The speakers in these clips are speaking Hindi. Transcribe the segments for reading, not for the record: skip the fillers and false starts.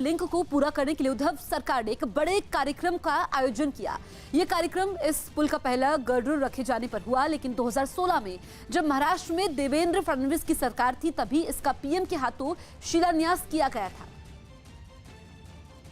लिंक को पूरा करने के लिए उद्धव सरकार ने एक बड़े कार्यक्रम का आयोजन किया। ये कार्यक्रम इस पुल का पहला गर्डर रखे जाने पर हुआ, लेकिन 2016 में जब महाराष्ट्र में देवेंद्र फडणवीस की सरकार थी तभी इसका पीएम के हाथों शिलान्यास किया गया था।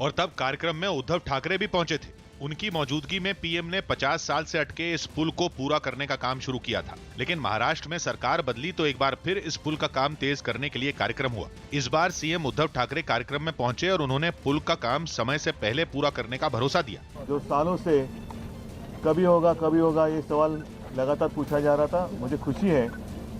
और तब कार्यक्रम में उद्धव ठाकरे भी पहुंचे थे। उनकी मौजूदगी में पीएम ने 50 साल से अटके इस पुल को पूरा करने का काम शुरू किया था। लेकिन महाराष्ट्र में सरकार बदली तो एक बार फिर इस पुल का काम तेज करने के लिए कार्यक्रम हुआ। इस बार सीएम उद्धव ठाकरे कार्यक्रम में पहुंचे और उन्होंने पुल का काम समय से पहले पूरा करने का भरोसा दिया। जो सालों से कभी होगा ये सवाल लगातार पूछा जा रहा था, मुझे खुशी है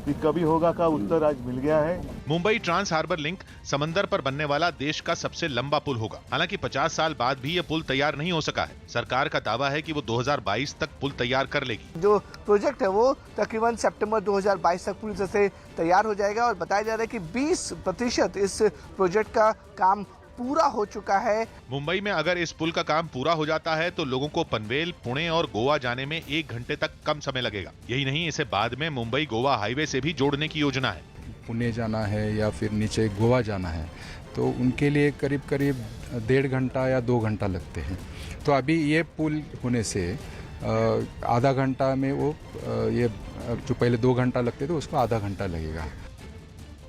कि कभी होगा का उत्तर आज मिल गया है। मुंबई ट्रांस हार्बर लिंक समंदर पर बनने वाला देश का सबसे लंबा पुल होगा। हालांकि 50 साल बाद भी ये पुल तैयार नहीं हो सका है। सरकार का दावा है कि वो 2022 तक पुल तैयार कर लेगी। जो प्रोजेक्ट है वो तकरीबन सितंबर 2022 तक पूरी तरह से तैयार हो जाएगा और बताया जा रहा है कि 20% इस प्रोजेक्ट का काम पूरा हो चुका है। मुंबई में अगर इस पुल का काम पूरा हो जाता है तो लोगों को पनवेल, पुणे और गोवा जाने में 1 घंटे तक कम समय लगेगा। यही नहीं, इसे बाद में मुंबई गोवा हाईवे से भी जोड़ने की योजना है। पुणे जाना है या फिर नीचे गोवा जाना है तो उनके लिए करीब 1.5 घंटा या 2 घंटा लगते हैं। तो अभी ये पुल होने से आधा घंटा में वो ये जो पहले 2 घंटा लगते थे उसको आधा घंटा लगेगा।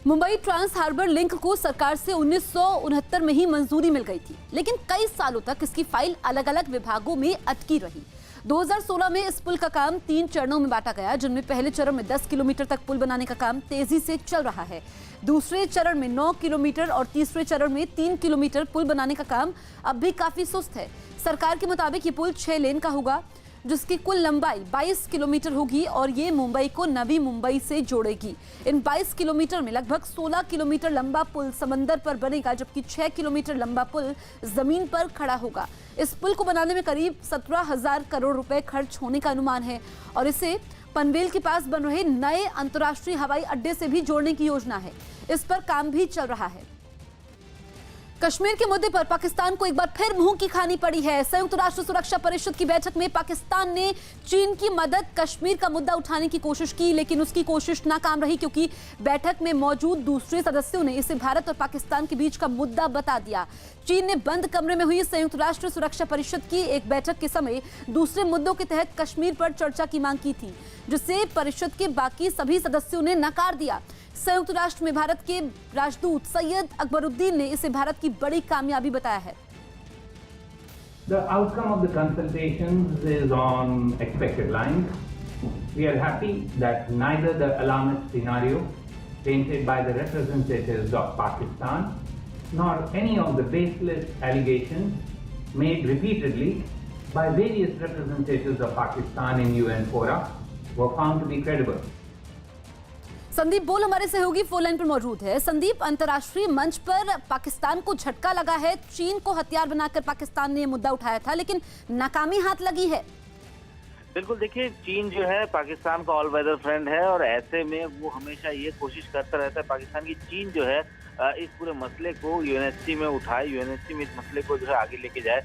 मुंबई ट्रांस हार्बर लिंक को सरकार से 1969 में ही मंजूरी मिल गई थी, लेकिन कई सालों तक इसकी फाइल अलग अलग विभागों में अटकी रही। 2016 में इस पुल का काम 3 चरणों में बांटा गया, जिनमें पहले चरण में 10 किलोमीटर तक पुल बनाने का काम तेजी से चल रहा है। दूसरे चरण में 9 किलोमीटर और तीसरे चरण में 3 किलोमीटर पुल बनाने का काम अब भी काफी सुस्त है। सरकार के मुताबिक ये पुल 6 लेन का होगा, जिसकी कुल लंबाई 22 किलोमीटर होगी और ये मुंबई को नवी मुंबई से जोड़ेगी। इन 22 किलोमीटर में लगभग 16 किलोमीटर लंबा पुल समंदर पर बनेगा, जबकि 6 किलोमीटर लंबा पुल जमीन पर खड़ा होगा। इस पुल को बनाने में करीब 17,000 करोड़ रुपए खर्च होने का अनुमान है और इसे पनवेल के पास बन रहे नए अंतर्राष्ट्रीय हवाई अड्डे से भी जोड़ने की योजना है। इस पर काम भी चल रहा है। कश्मीर के मुद्दे पर पाकिस्तान को एक बार फिर मुंह की खानी पड़ी है। संयुक्त राष्ट्र सुरक्षा परिषद की बैठक में पाकिस्तान ने चीन की मदद कश्मीर का मुद्दा उठाने की कोशिश की, लेकिन उसकी कोशिश नाकाम रही क्योंकि बैठक में मौजूद दूसरे सदस्यों ने इसे भारत और पाकिस्तान के बीच का मुद्दा बता दिया। चीन ने बंद कमरे में हुई संयुक्त राष्ट्र सुरक्षा परिषद की एक बैठक के समय दूसरे मुद्दों के तहत कश्मीर पर चर्चा की मांग की थी, जिसे परिषद के बाकी सभी सदस्यों ने नकार दिया। संयुक्त राष्ट्र में भारत के राजदूत सैयद अकबरुद्दीन ने इसे भारत की बड़ी कामयाबी बताया है। The outcome of the consultations is on expected lines. We are happy that neither the alarmist scenario painted by the representatives of Pakistan nor any of the baseless allegations made repeatedly by various representatives of Pakistan in UN fora were found to be credible. Sandeep बोल हमारे सहयोगी फोन लाइन पर मौजूद है। संदीप, अंतर्राष्ट्रीय मंच पर पाकिस्तान को झटका लगा है। चीन को हथियार बनाकर पाकिस्तान ने मुद्दा उठाया था, लेकिन नाकामी हाथ लगी है। बिल्कुल, देखिए, चीन जो है पाकिस्तान का ऑल वेदर फ्रेंड है और ऐसे में वो हमेशा ये कोशिश करता रहता है पाकिस्तान की चीन जो है इस पूरे मसले को यूएनएससी में उठाए, यूएनएससी में इस मसले को जो है आगे लेके जाए।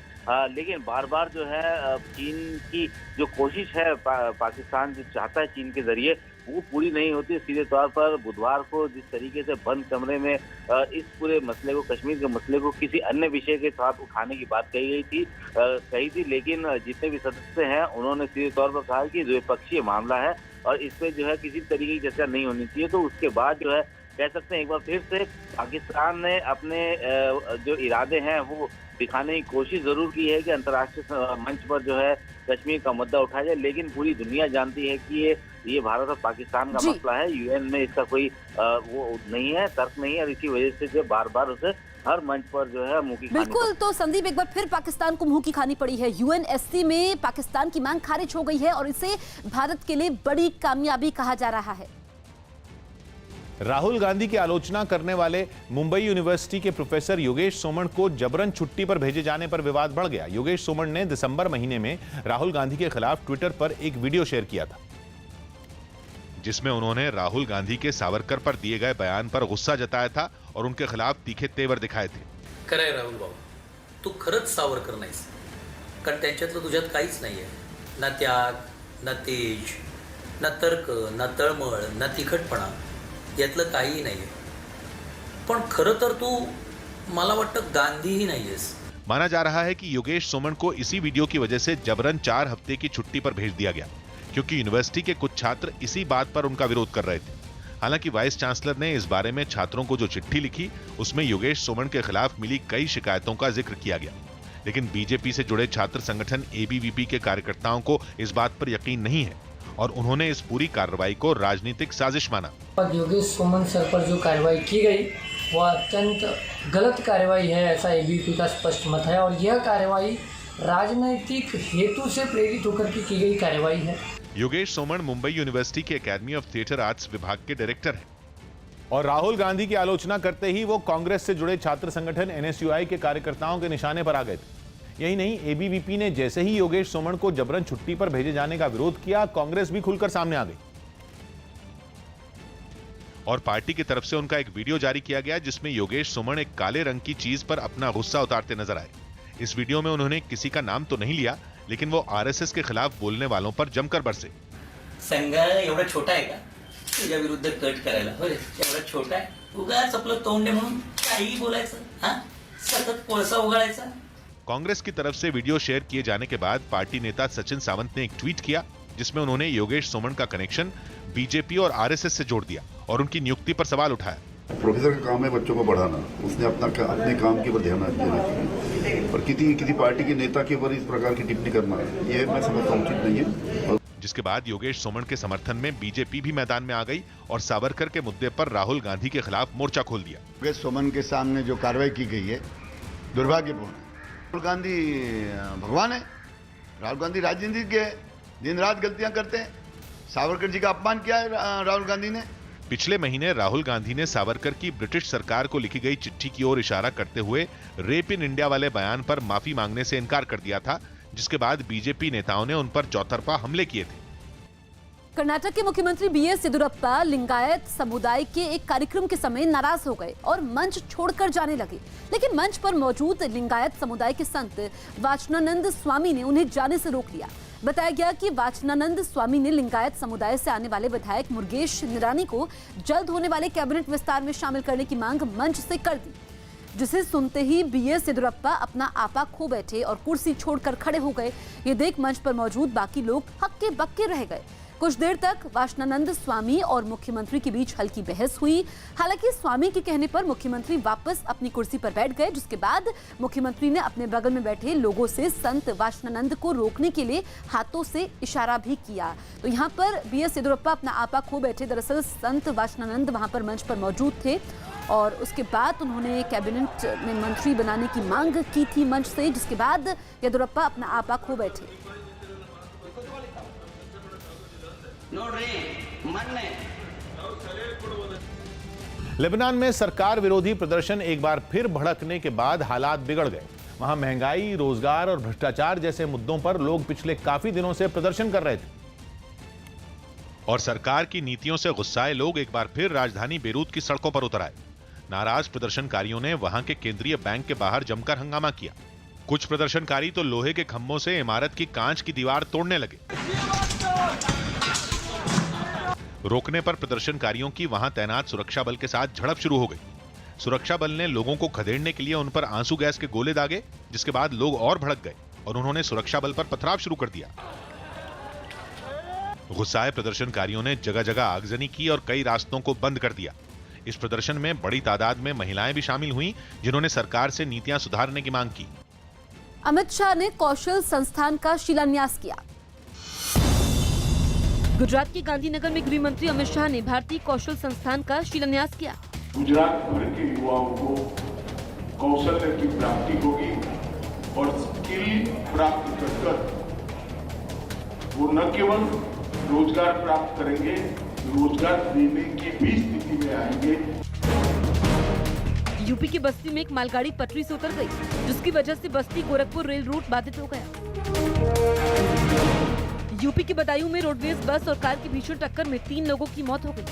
लेकिन बार बार जो है चीन की जो कोशिश है पाकिस्तान जो चाहता है चीन के जरिए वो पूरी नहीं होती। सीधे तौर पर बुधवार को जिस तरीके से बंद कमरे में इस पूरे मसले को, कश्मीर के मसले को किसी अन्य विषय के साथ उठाने की बात कही थी, लेकिन जितने भी सदस्य हैं उन्होंने सीधे तौर पर कहा कि द्विपक्षीय मामला है और इस पर जो है किसी तरीके की चर्चा नहीं होनी चाहिए। तो उसके बाद जो है कह सकते हैं एक बार फिर से पाकिस्तान ने अपने जो इरादे हैं वो दिखाने की कोशिश जरूर की है कि अंतर्राष्ट्रीय मंच पर जो है कश्मीर का मुद्दा उठाया जाए, लेकिन पूरी दुनिया जानती है कि ये भारत और पाकिस्तान का मसला है। यूएन में इसका कोई वो नहीं है, तर्क नहीं है और इसी वजह से जो बार बार उसे हर मंच पर जो है मुंह की खानी। बिल्कुल, तो संदीप एक बार फिर पाकिस्तान को मुंह की खानी पड़ी है। यूएनएससी में पाकिस्तान की मांग खारिज हो गई है और इसे भारत के लिए बड़ी कामयाबी कहा जा रहा है। राहुल गांधी की आलोचना करने वाले मुंबई यूनिवर्सिटी के प्रोफेसर योगेश सोमण को जबरन छुट्टी पर भेजे जाने पर विवाद बढ़ गया। योगेश सोमण ने दिसंबर महीने में राहुल गांधी के खिलाफ ट्विटर पर एक वीडियो शेयर किया था, जिसमें उन्होंने राहुल गांधी के सावरकर पर दिए गए बयान पर गुस्सा जताया था और उनके खिलाफ तीखे तेवर दिखाए थे। खरंय राहुल बाबू, तू खरंच सावरकर नाहीस, कारण त्यांच्यातलं तुझ्यात काहीच नाहीये, ना त्याग, ना तेज, ना तर्क, ना तळमळ, ना तिखटपणा, यातलं काहीही नाहीये। पण खरं तर तू मला वाटतं गांधीही नाहीयेस. माना जा रहा है कि योगेश सोमन को इसी वीडियो की वजह से जबरन 4 हफ्ते की छुट्टी पर भेज दिया गया, क्योंकि यूनिवर्सिटी के कुछ छात्र इसी बात पर उनका विरोध कर रहे थे। हालांकि वाइस चांसलर ने इस बारे में छात्रों को जो चिट्ठी लिखी उसमें योगेश सोमन के खिलाफ मिली कई शिकायतों का जिक्र किया गया, लेकिन बीजेपी से जुड़े छात्र संगठन एबीवीपी के कार्यकर्ताओं को इस बात पर यकीन नहीं है और उन्होंने इस पूरी कार्रवाई को राजनीतिक साजिश माना। योगेश सोमन सर पर जो कार्रवाई की गई वह अत्यंत गलत कार्रवाई है, ऐसा एबीवीपी का स्पष्ट मत है, और यह कार्रवाई राजनीतिक हेतु से प्रेरित होकर की गई कार्रवाई है। योगेश सोमन मुंबई यूनिवर्सिटी के एकेडमी ऑफ थिएटर आर्ट्स विभाग के डायरेक्टर हैं और राहुल गांधी की आलोचना करते ही वो कांग्रेस से जुड़े छात्र संगठन एनएसयूआई के कार्यकर्ताओं के निशाने पर आ गए थे। यही नहीं, एबीवीपी ने जैसे ही योगेश सोमन को जबरन छुट्टी पर भेजे जाने का विरोध किया, कांग्रेस भी खुलकर सामने आ गई और पार्टी की तरफ से उनका एक वीडियो जारी किया गया जिसमें योगेश सोमन एक काले रंग की चीज पर अपना गुस्सा उतारते नजर आए। इस वीडियो में उन्होंने किसी का नाम तो नहीं लिया, लेकिन वो आरएसएस के खिलाफ बोलने वालों पर जमकर बरसे। संघ एवढा छोटा आहे का तुझ्या विरुद्ध कट करायला? होय, एवढा छोटा आहे? उगाच आपलं तोंड आहे म्हणून काहीही बोलायचं, हां? सतत कोळसा उगाळायचा। कांग्रेस की तरफ से वीडियो शेयर किए जाने के बाद पार्टी नेता सचिन सावंत ने एक ट्वीट किया जिसमें उन्होंने योगेश सोमन का कनेक्शन बीजेपी और आरएसएस से जोड़ दिया और उनकी नियुक्ति पर सवाल उठाया। प्रोफेसर का काम है बच्चों को पढ़ाना, उसने अपने काम के ऊपर ध्यान देना चाहिए, और किसी पार्टी के नेता के ऊपर इस प्रकार की टिप्पणी करना ये मैं समझता हूं उचित नहीं है। जिसके बाद योगेश सोमन के समर्थन में बीजेपी भी मैदान में आ गई और सावरकर के मुद्दे पर राहुल गांधी के खिलाफ मोर्चा खोल दिया। योगेश सोमन के सामने जो कार्रवाई की गई है दुर्भाग्यपूर्ण है। राहुल गांधी भगवान है, राहुल गांधी राजनीति के दिन रात गलतियां करते हैं। सावरकर जी का अपमान किया है राहुल गांधी ने। पिछले महीने राहुल गांधी ने सावरकर की ब्रिटिश सरकार को लिखी गई चिट्ठी की ओर इशारा करते हुए रेप इन इंडिया वाले बयान पर माफी मांगने से इनकार कर दिया था, जिसके बाद बीजेपी नेताओं ने उन पर चौतरफा हमले किए थे। कर्नाटक के मुख्यमंत्री बीएस येदियुरप्पा लिंगायत समुदाय के एक कार्यक्रम के समय नाराज हो गए और मंच छोड़कर जाने लगे, लेकिन मंच पर मौजूद लिंगायत समुदाय के संत वाचनानंद स्वामी ने उन्हें जाने से रोक लिया। बताया गया कि वाचनानंद स्वामी ने लिंगायत समुदाय से आने वाले विधायक मुरुगेश निरानी को जल्द होने वाले कैबिनेट विस्तार में शामिल करने की मांग मंच से कर दी, जिसे सुनते ही बीएस येदियुरप्पा अपना आपा खो बैठे और कुर्सी छोड़कर खड़े हो गए। ये देख मंच पर मौजूद बाकी लोग हक्के बक्के रह गए। कुछ देर तक वाचनानंद स्वामी और मुख्यमंत्री के बीच हल्की बहस हुई। हालांकि स्वामी के कहने पर मुख्यमंत्री वापस अपनी कुर्सी पर बैठ गए, जिसके बाद मुख्यमंत्री ने अपने बगल में बैठे लोगों से संत वाचनानंद को रोकने के लिए हाथों से इशारा भी किया। तो यहाँ पर बीएस येदियुरप्पा अपना आपा खो बैठे। दरअसल संत वाचनानंद वहां पर मंच पर मौजूद थे और उसके बाद उन्होंने कैबिनेट में मंत्री बनाने की मांग की थी मंच से, जिसके बाद येदियुरप्पा अपना आपा खो बैठे। लेबनान में सरकार विरोधी प्रदर्शन एक बार फिर भड़कने के बाद हालात बिगड़ गए। वहां महंगाई, रोजगार और भ्रष्टाचार जैसे मुद्दों पर लोग पिछले काफी दिनों से प्रदर्शन कर रहे थे और सरकार की नीतियों से गुस्साए लोग एक बार फिर राजधानी बेरूत की सड़कों पर उतर आए। नाराज प्रदर्शनकारियों ने वहां के केंद्रीय बैंक के बाहर जमकर हंगामा किया। कुछ प्रदर्शनकारी तो लोहे के खंभों से इमारत की कांच की दीवार तोड़ने लगे। रोकने पर प्रदर्शनकारियों की वहां तैनात सुरक्षा बल के साथ झड़प शुरू हो गई। सुरक्षा बल ने लोगों को खदेड़ने के लिए उन पर आंसू गैस के गोले दागे, जिसके बाद लोग और भड़क गए और उन्होंने सुरक्षा बल पर पथराव शुरू कर दिया। गुस्साए प्रदर्शनकारियों ने जगह जगह आगजनी की और कई रास्तों को बंद कर दिया। इस प्रदर्शन में बड़ी तादाद में महिलाएं भी शामिल हुईं, जिन्होंने सरकार से नीतियां सुधारने की मांग की। अमित शाह ने कौशल संस्थान का शिलान्यास किया। गुजरात के गांधीनगर में गृह मंत्री अमित शाह ने भारतीय कौशल संस्थान का शिलान्यास किया। गुजरात भर के युवाओं को कौशल्य की प्राप्ति होगी और स्किल प्राप्त कर वो न केवल रोजगार प्राप्त करेंगे, रोजगार देने की भी स्थिति में आएंगे। यूपी की बस्ती में एक मालगाड़ी पटरी से उतर गई, जिसकी वजह से बस्ती गोरखपुर रेल रूट बाधित हो गया। यूपी के बदायूं में रोडवेज बस और कार की भीषण टक्कर में 3 लोगों की मौत हो गई।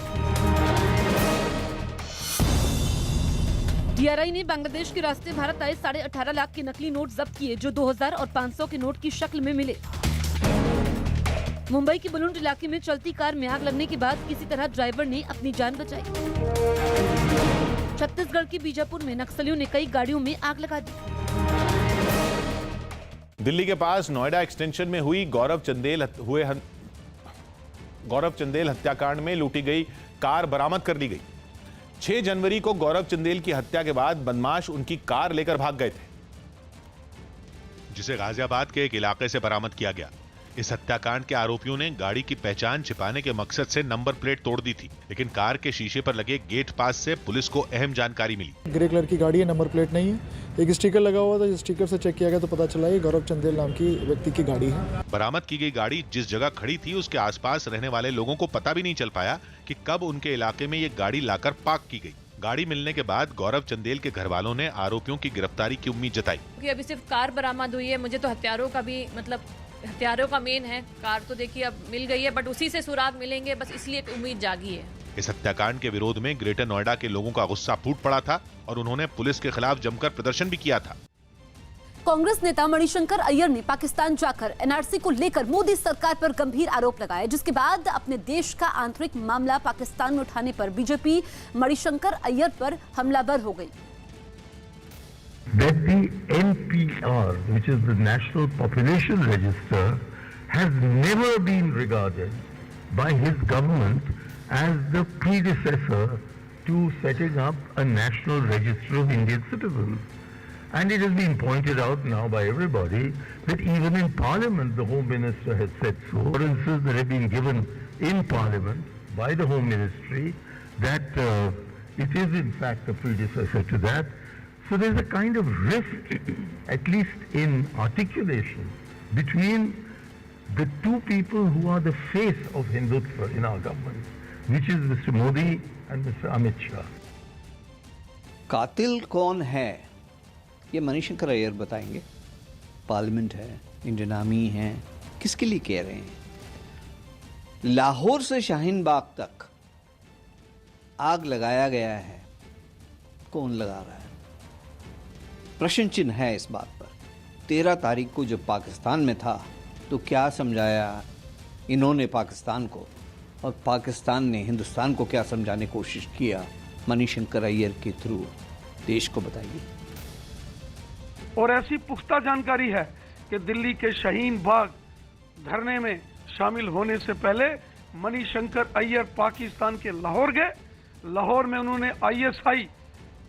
डीआरआई ने बांग्लादेश के रास्ते भारत आए 18.5 लाख के नकली नोट जब्त किए, जो 2000 और 500 के नोट की शक्ल में मिले। मुंबई के बलूंड इलाके में चलती कार में आग लगने के बाद किसी तरह ड्राइवर ने अपनी जान बचाई। छत्तीसगढ़ की बीजापुर में नक्सलियों ने कई गाड़ियों में आग लगा दी। दिल्ली के पास नोएडा एक्सटेंशन में हुई गौरव चंदेल हत्याकांड में लूटी गई कार बरामद कर ली गई। 6 जनवरी को गौरव चंदेल की हत्या के बाद बदमाश उनकी कार लेकर भाग गए थे, जिसे गाजियाबाद के एक इलाके से बरामद किया गया। इस हत्याकांड के आरोपियों ने गाड़ी की पहचान छिपाने के मकसद से नंबर प्लेट तोड़ दी थी, लेकिन कार के शीशे पर लगे गेट पास से पुलिस को अहम जानकारी मिली। ग्रे कलर की गाड़ी है, नंबर प्लेट नहीं है, एक स्टिकर लगा हुआ था, स्टिकर से चेक किया गया तो पता चला ये गौरव चंदेल नाम की व्यक्ति की गाड़ी है। बरामद की गई गाड़ी जिस जगह खड़ी थी उसके आसपास रहने वाले लोगों को पता भी नहीं चल पाया कि कब उनके इलाके में ये गाड़ी लाकर पार्क की गई। गाड़ी मिलने के बाद गौरव चंदेल के घर वालों ने आरोपियों की गिरफ्तारी की उम्मीद जताई। कि अभी सिर्फ कार बरामद हुई है, मुझे तो हथियारों का भी हथियारों का मेन है। कार तो देखिए अब मिल गई है, बट उसी से सुराग मिलेंगे, बस इसलिए एक उम्मीद जागी है। इस हत्याकांड के विरोध में ग्रेटर नोएडा के लोगों का गुस्सा फूट पड़ा था और उन्होंने पुलिस के खिलाफ जमकर प्रदर्शन भी किया था। कांग्रेस नेता मणिशंकर अय्यर ने पाकिस्तान जाकर एनआरसी को लेकर मोदी सरकार पर गंभीर आरोप लगाए, जिसके बाद अपने देश का आंतरिक मामला पाकिस्तान में उठाने पर बीजेपी मणिशंकर अय्यर पर हमलावर हो गई। That the NPR, which is the National Population Register, has never been regarded by his government as the predecessor to setting up a national register of Indian citizens. And it has been pointed out now by everybody that even in Parliament the Home Minister has said so. For instance, that have been given in Parliament by the Home Ministry that it is in fact a predecessor to that. So there's a kind of rift, at least in articulation, between the two people who are the face of Hindutva in our government, which is Mr. Modi and Mr. Amit Shah. कातिल कौन है ये मणिशंकर अय्यर बताएंगे। पार्लियामेंट है, इंडियन आर्मी है, किसके लिए कह रहे हैं? लाहौर से शाहीन बाग तक आग लगाया गया है, कौन लगा रहा है? प्रश्न चिन्ह है इस बात पर। 13 तारीख को जब पाकिस्तान में था तो क्या समझाया इन्होंने पाकिस्तान को, और पाकिस्तान ने हिंदुस्तान को क्या समझाने की कोशिश किया मणिशंकर अय्यर के थ्रू, देश को बताइए। और ऐसी पुख्ता जानकारी है कि दिल्ली के शाहीन बाग धरने में शामिल होने से पहले मणिशंकर अय्यर पाकिस्तान के लाहौर गए। लाहौर में उन्होंने ISI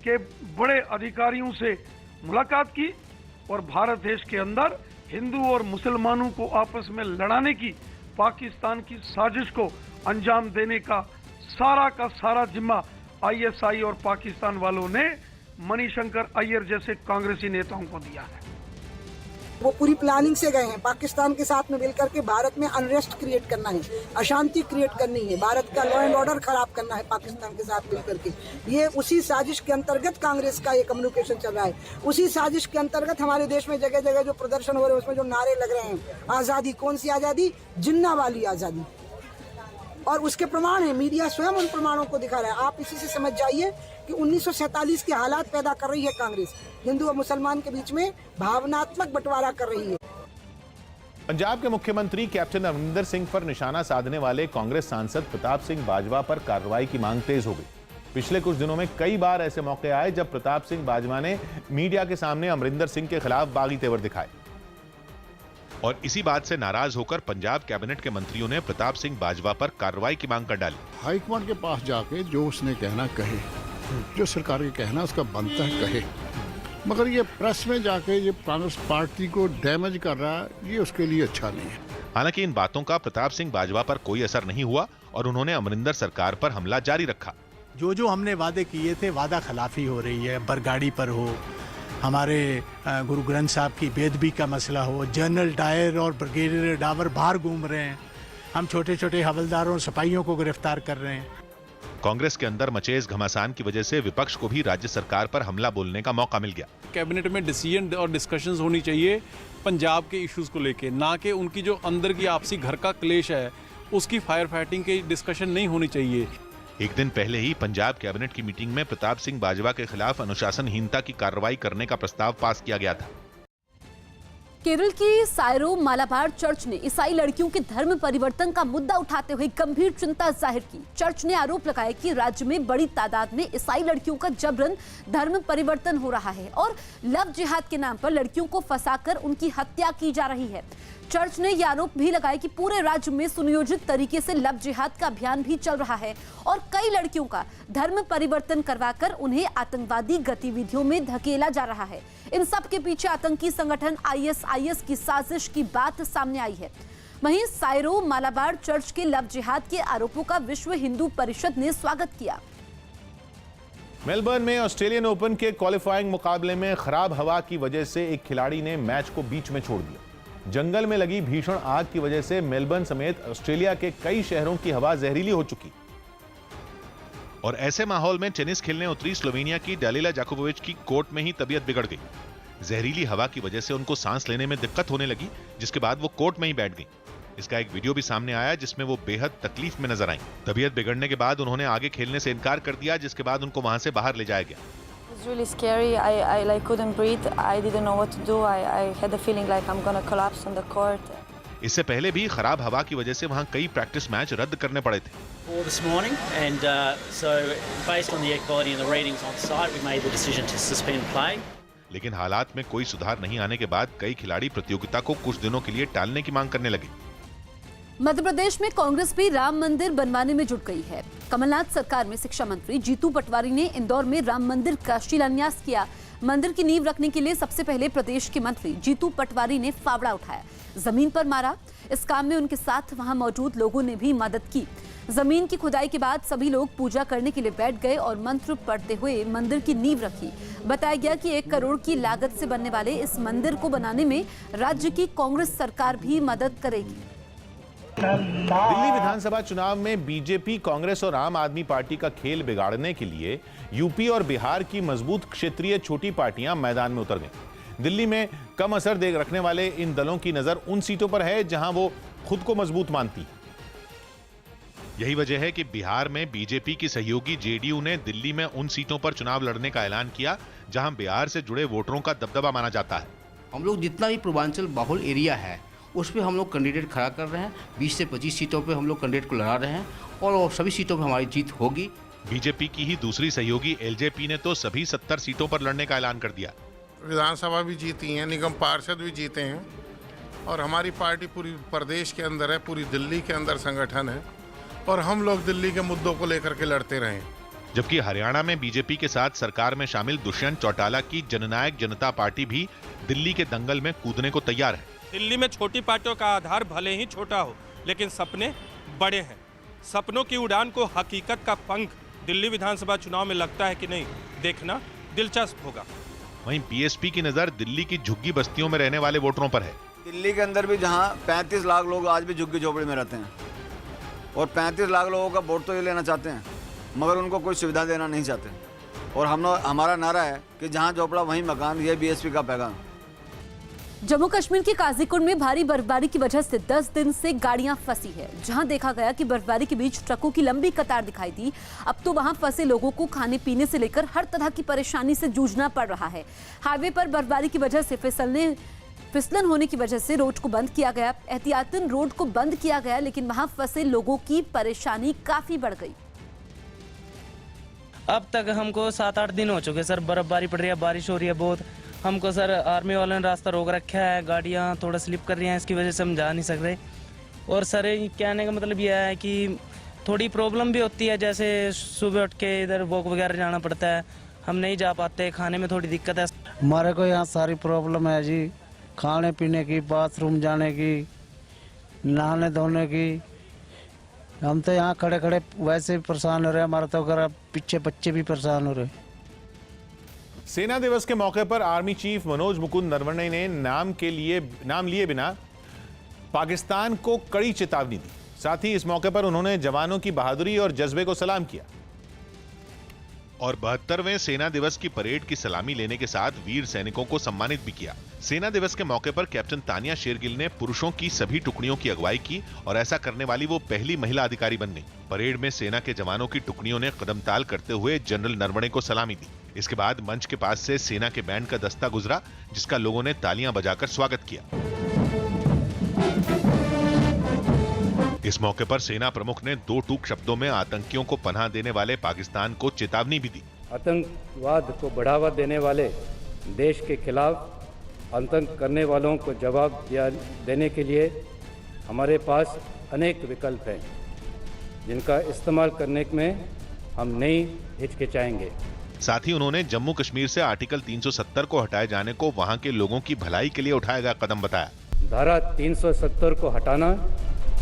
के बड़े अधिकारियों से मुलाकात की और भारत देश के अंदर हिंदू और मुसलमानों को आपस में लड़ाने की पाकिस्तान की साजिश को अंजाम देने का सारा जिम्मा ISI और पाकिस्तान वालों ने मणिशंकर अय्यर जैसे कांग्रेसी नेताओं को दिया है। वो पूरी प्लानिंग से गए हैं। पाकिस्तान के साथ में मिलकर के भारत में अनरेस्ट क्रिएट करना है, अशांति क्रिएट करनी है, भारत का लॉ एंड ऑर्डर खराब करना है पाकिस्तान के साथ मिलकर के। ये उसी साजिश के अंतर्गत कांग्रेस का ये कम्युनिकेशन चल रहा है। उसी साजिश के अंतर्गत हमारे देश में जगह जगह जो प्रदर्शन हो रहे हैं उसमें जो नारे लग रहे हैं, आज़ादी, कौन सी आज़ादी? जिन्ना वाली आज़ादी। और उसके प्रमाण है, मीडिया स्वयं उन प्रमाणों को दिखा रहा है। आप इसी से समझ जाइए कि 1947 के हालात पैदा कर रही है कांग्रेस, हिंदू और मुसलमान के बीच में भावनात्मक बंटवारा कर रही है। पंजाब के मुख्यमंत्री कैप्टन अमरिंदर सिंह पर निशाना साधने वाले कांग्रेस सांसद प्रताप सिंह बाजवा पर कार्रवाई की मांग तेज हो गई। पिछले कुछ दिनों में कई बार ऐसे मौके आए जब प्रताप सिंह बाजवा ने मीडिया के सामने अमरिंदर सिंह के खिलाफ बागी तेवर दिखाए, और इसी बात से नाराज होकर पंजाब कैबिनेट के मंत्रियों ने प्रताप सिंह बाजवा पर कार्रवाई की मांग कर डाली। हाईकमान के पास जाके जो उसने कहना कहे, जो सरकार के कहना उसका बनता है कहे, मगर ये प्रेस में जाके ये कांग्रेस पार्टी को डैमेज कर रहा है, ये उसके लिए अच्छा नहीं है। हालांकि इन बातों का प्रताप सिंह बाजवा पर कोई असर नहीं हुआ और उन्होंने अमरिंदर सरकार पर हमला जारी रखा। जो हमने वादे किए थे, वादा खिलाफी हो रही है। बरगाड़ी पर हो, हमारे गुरु ग्रंथ साहब की बेदबी का मसला हो, जनरल डायर और ब्रिगेडियर डावर बाहर घूम रहे हैं, हम छोटे छोटे हवलदारों और सिपाहियों को गिरफ्तार कर रहे हैं। कांग्रेस के अंदर मचे इस घमासान की वजह से विपक्ष को भी राज्य सरकार पर हमला बोलने का मौका मिल गया। कैबिनेट में डिसीजन और डिस्कशंस होनी चाहिए पंजाब के इश्यूज को लेके, ना कि उनकी जो अंदर की आपसी घर का क्लेश है उसकी फायर फाइटिंग की डिस्कशन नहीं होनी चाहिए। एक दिन पहले ही पंजाब कैबिनेट की मीटिंग में प्रताप सिंह बाजवा के खिलाफ अनुशासनहीनता की कार्रवाई करने का प्रस्ताव पास किया गया था। केरल की सायरो मालाबार चर्च ने ईसाई लड़कियों के धर्म परिवर्तन का मुद्दा उठाते हुए गंभीर चिंता जाहिर की। चर्च ने आरोप लगाया कि राज्य में बड़ी तादाद में ईसाई लड़कियों का जबरन धर्म परिवर्तन हो रहा है और लव जिहाद के नाम पर लड़कियों को फंसाकर उनकी हत्या की जा रही है। चर्च ने यह आरोप भी लगाया कि पूरे राज्य में सुनियोजित तरीके से लव जिहाद का अभियान भी चल रहा है और कई लड़कियों का धर्म परिवर्तन करवाकर उन्हें आतंकवादी गतिविधियों में धकेला जा रहा है। इन सब के पीछे आतंकी संगठन ISIS की साजिश की बात सामने आई है। वहीं सायरो मालाबार चर्च के लव जिहाद के आरोपों का विश्व हिंदू परिषद ने स्वागत किया। मेलबर्न में ऑस्ट्रेलियन ओपन के क्वालिफाइंग मुकाबले में खराब हवा की वजह से एक खिलाड़ी ने मैच को बीच में छोड़ दिया। जंगल में लगी भीषण आग की वजह से मेलबर्न समेत ऑस्ट्रेलिया के कई शहरों की हवा जहरीली हो चुकी और ऐसे माहौल में टेनिस खेलने उतरी स्लोवेनिया की डालिला जाकोविच की कोर्ट में ही तबीयत बिगड़ गई। जहरीली हवा की वजह से उनको सांस लेने में दिक्कत होने लगी, जिसके बाद वो कोर्ट में ही बैठ गई। इसका एक वीडियो भी सामने आया जिसमें वो बेहद तकलीफ में नजर आई। तबीयत बिगड़ने के बाद उन्होंने आगे खेलने से इनकार कर दिया, जिसके बाद उनको वहां से बाहर ले जाया गया। It's really scary. I couldn't breathe. I didn't know what to do. I had a feeling like I'm gonna collapse on the court. इससे पहले भी खराब हवा की वजह से वहां कई प्रैक्टिस मैच रद्द करने पड़े थे। This morning, and so based on the air quality and the readings on site, we made the decision to suspend play. लेकिन हालात में कोई सुधार नहीं आने के बाद कई खिलाड़ी प्रतियोगिता को कुछ दिनों के लिए टालने की मांग करने लगे। मध्य प्रदेश में कांग्रेस भी राम मंदिर बनवाने में जुट गई है। कमलनाथ सरकार में शिक्षा मंत्री जीतू पटवारी ने इंदौर में राम मंदिर का शिलान्यास किया। मंदिर की नींव रखने के लिए सबसे पहले प्रदेश के मंत्री जीतू पटवारी ने फावड़ा उठाया, जमीन पर मारा। इस काम में उनके साथ वहां मौजूद लोगों ने भी मदद की। जमीन की खुदाई के बाद सभी लोग पूजा करने के लिए बैठ गए और मंत्र पढ़ते हुए मंदिर की नींव रखी। बताया गया कि 1 करोड़ की लागत से बनने वाले इस मंदिर को बनाने में राज्य की कांग्रेस सरकार भी मदद करेगी। दिल्ली विधानसभा चुनाव में बीजेपी, कांग्रेस और आम आदमी पार्टी का खेल बिगाड़ने के लिए यूपी और बिहार की मजबूत क्षेत्रीय छोटी पार्टियां मैदान में उतर गईं। दिल्ली में कम असर देख रखने वाले इन दलों की नजर उन सीटों पर है जहां वो खुद को मजबूत मानती है। यही वजह है कि बिहार में बीजेपी की सहयोगी जेडीयू ने दिल्ली में उन सीटों पर चुनाव लड़ने का ऐलान किया जहां बिहार से जुड़े वोटरों का दबदबा माना जाता है। हम लोग जितना भी पूर्वांचल बाहुल एरिया है उस पर हम लोग कैंडिडेट खड़ा कर रहे हैं। 20 से 25 सीटों पे हम लोग कैंडिडेट को लड़ा रहे हैं और सभी सीटों पे हमारी जीत होगी। बीजेपी की ही दूसरी सहयोगी एलजेपी ने तो सभी 70 सीटों पर लड़ने का ऐलान कर दिया। विधानसभा भी जीती हैं, निगम पार्षद भी जीते हैं और हमारी पार्टी पूरी प्रदेश के अंदर है, पूरी दिल्ली के अंदर संगठन है और हम लोग दिल्ली के मुद्दों को लेकर के लड़ते रहे। जबकि हरियाणा में बीजेपी के साथ सरकार में शामिल दुष्यंत चौटाला की जननायक जनता पार्टी भी दिल्ली के दंगल में कूदने को तैयार है। दिल्ली में छोटी पार्टियों का आधार भले ही छोटा हो, लेकिन सपने बड़े हैं। सपनों की उड़ान को हकीकत का पंख दिल्ली विधानसभा चुनाव में लगता है कि नहीं, देखना दिलचस्प होगा। वहीं बीएसपी की नजर दिल्ली की झुग्गी बस्तियों में रहने वाले वोटरों पर है। दिल्ली के अंदर भी जहां 35 लाख लोग आज भी झुग्गी झोपड़ी में रहते हैं और 35 लाख लोगों का वोट तो ये लेना चाहते हैं, मगर उनको कोई सुविधा देना नहीं चाहते। और हमारा नारा है कि जहां झोपड़ा वहीं मकान, ये बीएसपी का पैगाम। जम्मू कश्मीर के काजीकुंड में भारी बर्फबारी की वजह से 10 दिन से गाड़ियां फंसी है। जहां देखा गया कि बर्फबारी के बीच ट्रकों की लंबी कतार दिखाई दी, अब तो वहां फंसे लोगों को खाने पीने से लेकर हर तरह की परेशानी से जूझना पड़ रहा है। हाईवे पर बर्फबारी की वजह से फिसलन होने की वजह से रोड को बंद किया गया। एहतियातन रोड को बंद किया गया, लेकिन वहां फंसे लोगों की परेशानी काफी बढ़ गई। अब तक हमको 7-8 दिन हो चुके सर, बर्फबारी पड़ रही है, बारिश हो रही है बहुत। हमको सर आर्मी वालों ने रास्ता रोक रखा है, गाड़ियाँ थोड़ा स्लिप कर रही हैं, इसकी वजह से हम जा नहीं सक रहे। और सर कहने का मतलब यह है कि थोड़ी प्रॉब्लम भी होती है, जैसे सुबह उठ के इधर वॉक वगैरह जाना पड़ता है, हम नहीं जा पाते, खाने में थोड़ी दिक्कत है। हमारे को यहाँ सारी प्रॉब्लम है जी, खाने पीने की, बाथरूम जाने की, नहाने धोने की। हम तो यहाँ खड़े खड़े वैसे भी परेशान हो रहे हैं, हमारा तो अगर पीछे बच्चे भी परेशान हो रहे। सेना दिवस के मौके पर आर्मी चीफ मनोज मुकुंद नरवणे ने नाम लिए बिना पाकिस्तान को कड़ी चेतावनी दी। साथ ही इस मौके पर उन्होंने जवानों की बहादुरी और जज्बे को सलाम किया और 72वें सेना दिवस की परेड की सलामी लेने के साथ वीर सैनिकों को सम्मानित भी किया। सेना दिवस के मौके पर कैप्टन तानिया शेरगिल ने पुरुषों की सभी टुकड़ियों की अगुवाई की और ऐसा करने वाली वो पहली महिला अधिकारी बन गई। परेड में सेना के जवानों की टुकड़ियों ने कदमताल करते हुए जनरल नरवणे को सलामी दी। इसके बाद मंच के पास से सेना के बैंड का दस्ता गुजरा, जिसका लोगों ने तालियां बजाकर स्वागत किया। इस मौके पर सेना प्रमुख ने 2 टूक शब्दों में आतंकियों को पनाह देने वाले पाकिस्तान को चेतावनी भी दी। आतंकवाद को बढ़ावा देने वाले देश के खिलाफ आतंक करने वालों को जवाब देने के लिए हमारे पास अनेक विकल्प हैं, जिनका इस्तेमाल करने में हम नहीं हिचकिचाएंगे। साथ ही उन्होंने जम्मू कश्मीर से आर्टिकल 370 को हटाए जाने को वहां के लोगों की भलाई के लिए उठाया गया कदम बताया। धारा 370 को हटाना